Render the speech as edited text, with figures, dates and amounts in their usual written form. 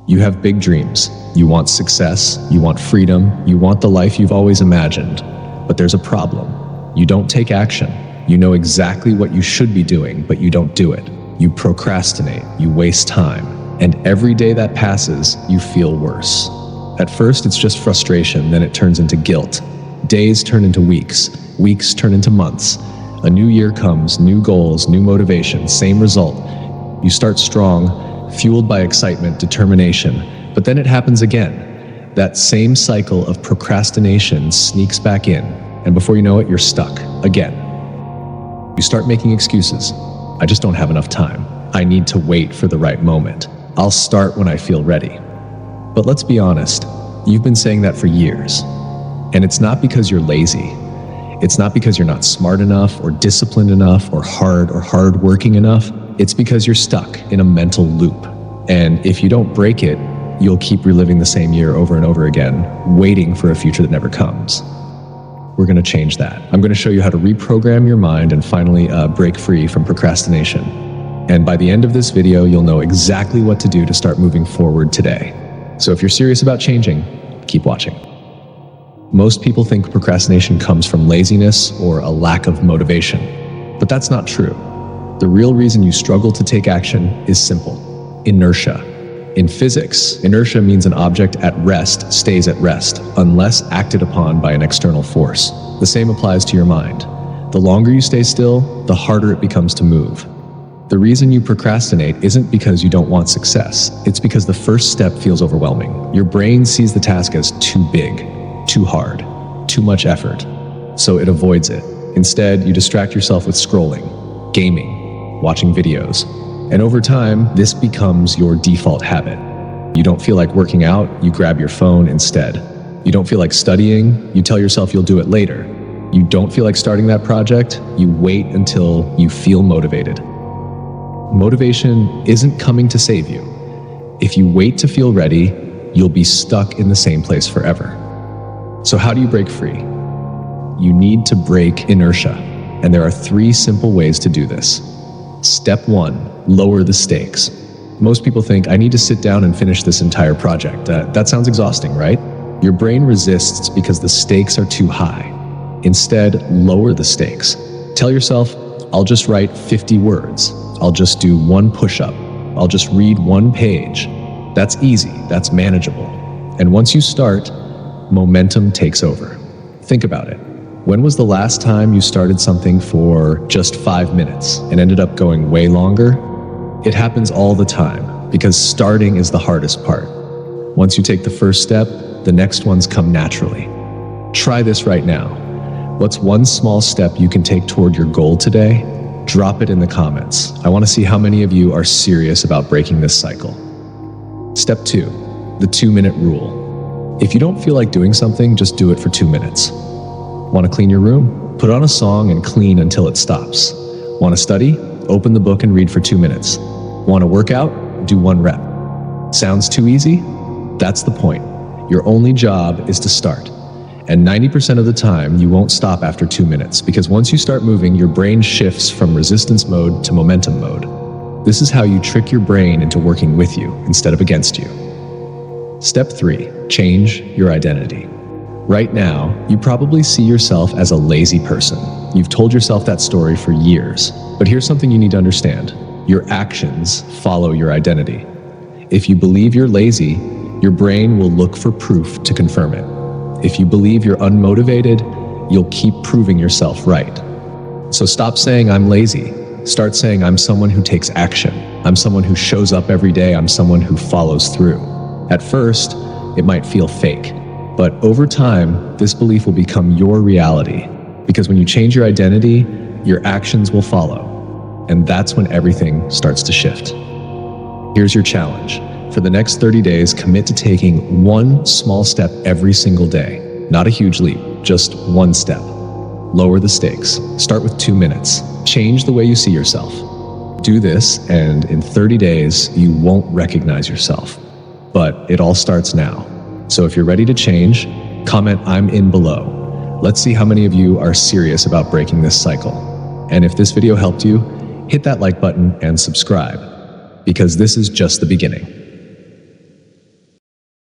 You have big dreams. You want success, you want freedom, you want the life you've always imagined. But there's a problem. You don't take action. You know exactly what you should be doing, but you don't do it. You procrastinate, you waste time, and every day that passes, you feel worse. At first, it's just frustration, then it turns into guilt. Days turn into weeks, weeks turn into months. A new year comes, new goals, new motivation, same result. You start strong, fueled by excitement, determination, but then it happens again. That same cycle of procrastination sneaks back in, and before you know it, you're stuck again. You start making excuses. I just don't have enough time. I need to wait for the right moment. I'll start when I feel ready. But let's be honest, you've been saying that for years. And it's not because you're lazy. It's not because you're not smart enough or disciplined enough or hard-working enough. It's because you're stuck in a mental loop. And if you don't break it, you'll keep reliving the same year over and over again, waiting for a future that never comes. We're going to change that. I'm going to show you how to reprogram your mind and finally break free from procrastination. And by the end of this video, you'll know exactly what to do to start moving forward today. So if you're serious about changing, keep watching. Most people think procrastination comes from laziness or a lack of motivation, but that's not true. The real reason you struggle to take action is simple: inertia. In physics, inertia means an object at rest stays at rest unless acted upon by an external force. The same applies to your mind. The longer you stay still, the harder it becomes to move. The reason you procrastinate isn't because you don't want success. It's because the first step feels overwhelming. Your brain sees the task as too big, too hard, too much effort, so it avoids it. Instead, you distract yourself with scrolling, gaming, watching videos. And over time, this becomes your default habit. You don't feel like working out, you grab your phone instead. You don't feel like studying, you tell yourself you'll do it later. You don't feel like starting that project, you wait until you feel motivated. Motivation isn't coming to save you. If you wait to feel ready, you'll be stuck in the same place forever. So how do you break free? You need to break inertia, and there are 3 simple ways to do this. Step 1. Lower the stakes. Most people think, I need to sit down and finish this entire project. That sounds exhausting, right? Your brain resists because the stakes are too high. Instead, lower the stakes. Tell yourself, I'll just write 50 words. I'll just do 1 push-up. I'll just read 1 page. That's easy, that's manageable. And once you start, momentum takes over. Think about it. When was the last time you started something for just 5 minutes and ended up going way longer? It happens all the time because starting is the hardest part. Once you take the first step, the next ones come naturally. Try this right now. What's 1 small step you can take toward your goal today? Drop it in the comments. I want to see how many of you are serious about breaking this cycle. Step 2, the 2-minute rule. If you don't feel like doing something, just do it for 2 minutes. Want to clean your room? Put on a song and clean until it stops. Want to study? Open the book and read for 2 minutes. Want to work out? Do 1 rep. Sounds too easy? That's the point. Your only job is to start. And 90% of the time, you won't stop after 2 minutes, because once you start moving, your brain shifts from resistance mode to momentum mode. This is how you trick your brain into working with you instead of against you. Step 3, change your identity. Right now, you probably see yourself as a lazy person. You've told yourself that story for years. But here's something you need to understand. Your actions follow your identity. If you believe you're lazy, your brain will look for proof to confirm it. If you believe you're unmotivated, you'll keep proving yourself right. So stop saying, I'm lazy. Start saying, I'm someone who takes action. I'm someone who shows up every day. I'm someone who follows through. At first, it might feel fake. But over time, this belief will become your reality, because when you change your identity, your actions will follow. And that's when everything starts to shift. Here's your challenge. For the next 30 days, commit to taking 1 small step every single day. Not a huge leap, just 1 step. Lower the stakes. Start with 2 minutes. Change the way you see yourself. Do this, and in 30 days, you won't recognize yourself. But it all starts now. So if you're ready to change, comment "I'm in" below. Let's see how many of you are serious about breaking this cycle. And if this video helped you, hit that like button and subscribe, because this is just the beginning.